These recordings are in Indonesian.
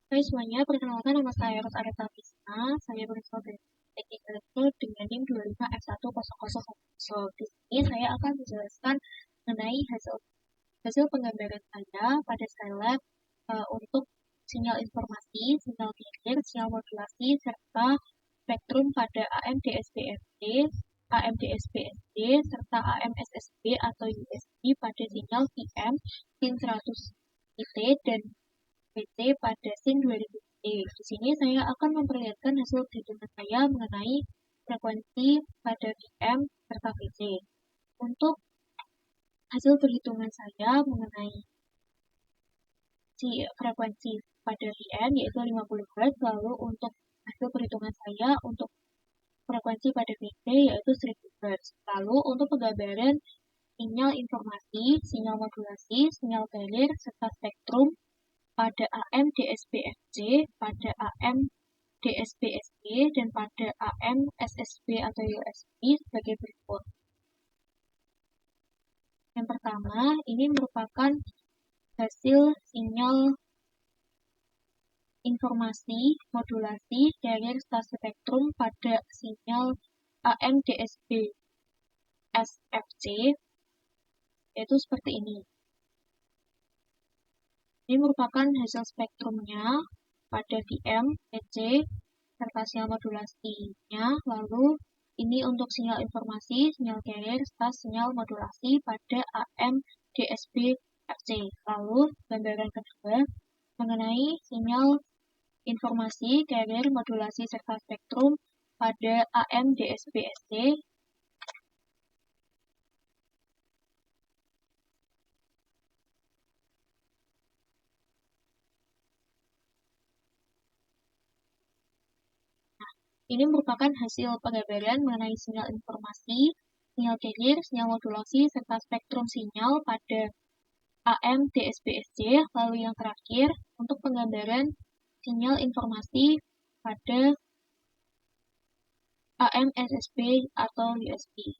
Hai semuanya, perkenalkan nama saya Ros Areta Fisna. Saya berasal dari Teknik Elektro dengan NIM 25F10010. Di sini saya akan menjelaskan mengenai hasil penggambaran saya pada Skylab untuk sinyal informasi, sinyal carrier, sinyal modulasi, serta spektrum pada AM-DSP-FD, AM-DSP-SD, serta AM-SSB atau USB pada sinyal PM, PIN 100 IT, dan PT pada SIN 2000T. Di sini saya akan memperlihatkan hasil perhitungan saya mengenai frekuensi pada VM serta VC. Untuk hasil perhitungan saya mengenai frekuensi pada VM yaitu 50 Hz, lalu untuk hasil perhitungan saya untuk frekuensi pada VC yaitu 1000 Hz. Lalu untuk penggambaran sinyal informasi, sinyal modulasi, sinyal carrier, serta spektrum pada AM DSP-FC, pada AM DSP-SD, dan pada AM SSB atau USB sebagai berikut. Yang pertama, ini merupakan hasil sinyal informasi, modulasi, carrier serta spektrum pada sinyal AM DSP SFC, yaitu seperti ini. Ini merupakan hasil spektrumnya pada VM, PC, serta sinyal modulasinya. Lalu ini untuk sinyal informasi, sinyal carrier, serta sinyal modulasi pada AM DSP FC. Lalu gambaran kedua mengenai sinyal informasi, carrier, modulasi, serta spektrum pada AM DSP SD. Ini merupakan hasil penggambaran mengenai sinyal informasi, sinyal carrier, sinyal modulasi, serta spektrum sinyal pada AM DSP-SC. Lalu yang terakhir, untuk penggambaran sinyal informasi pada AM SSB atau USB.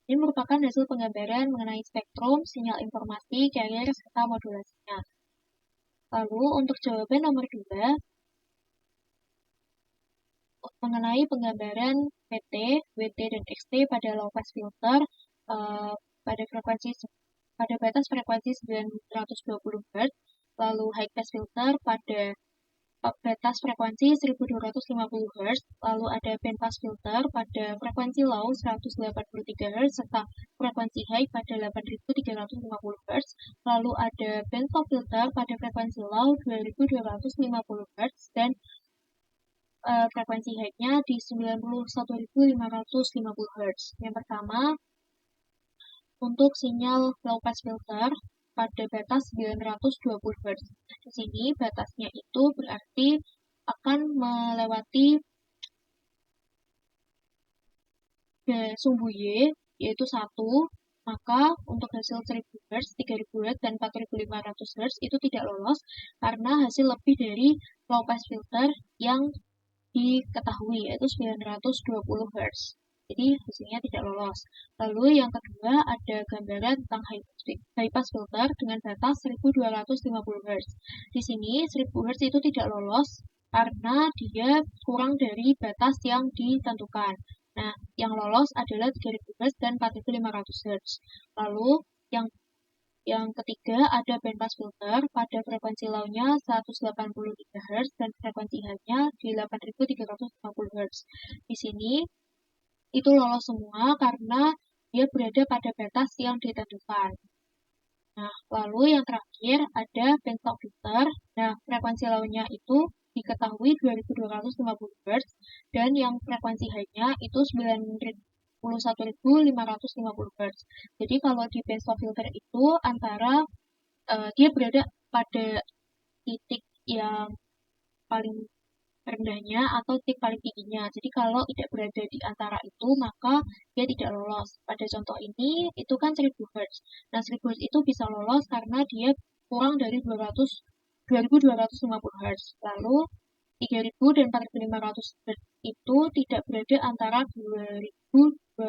Ini merupakan hasil penggambaran mengenai spektrum, sinyal informasi, carrier, serta modulasinya. Lalu untuk jawaban nomor 2, mengenai penggambaran PT, WT, dan XT pada low pass filter pada batas frekuensi 920 Hz, lalu high pass filter pada batas frekuensi 1250 Hz, lalu ada band pass filter pada frekuensi low 183 Hz, serta frekuensi high pada 8350 Hz, lalu ada band stop filter pada frekuensi low 2250 Hz, dan frekuensi high-nya di 91.550 Hz. Yang pertama, untuk sinyal low pass filter pada batas 920 Hz. Di sini batasnya itu berarti akan melewati sumbu Y, yaitu 1, maka untuk hasil 1000 Hz, 3000 Hz, dan 4500 Hz itu tidak lolos karena hasil lebih dari low pass filter yang diketahui, yaitu 920 Hz. Jadi hasilnya tidak lolos. Lalu yang kedua ada gambaran tentang high pass filter dengan batas 1250 Hz. Di sini 1000 Hz itu tidak lolos karena dia kurang dari batas yang ditentukan. Nah, yang lolos adalah 3000 Hz dan 4500 Hz. Lalu yang ketiga ada bandpass filter pada frekuensi low-nya 183 Hz dan frekuensi high-nya di 8350 Hz. Di sini itu lolos semua karena dia berada pada batas yang ditentukan. Nah, lalu yang terakhir ada bandstop filter. Nah, frekuensi low-nya itu diketahui 2250 Hz dan yang frekuensi high-nya itu 91.550 Hz. Jadi kalau di bandstop filter itu antara dia berada pada titik yang paling rendahnya atau titik paling tingginya. Jadi kalau tidak berada di antara itu, maka dia tidak lolos. Pada contoh ini, itu kan 1000 Hz. Nah, 1000 Hz itu bisa lolos karena dia kurang dari 2250 Hz. Lalu, 3000 dan 4500 Hz itu tidak berada antara 2250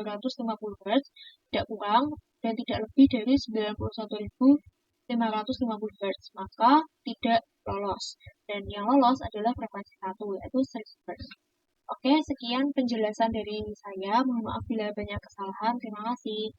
Hz, tidak kurang, dan tidak lebih dari 91.550 Hz, maka tidak lolos. Dan yang lolos adalah frekuensi 1, yaitu 1000 Hz. Oke, sekian penjelasan dari saya. Mohon maaf bila banyak kesalahan. Terima kasih.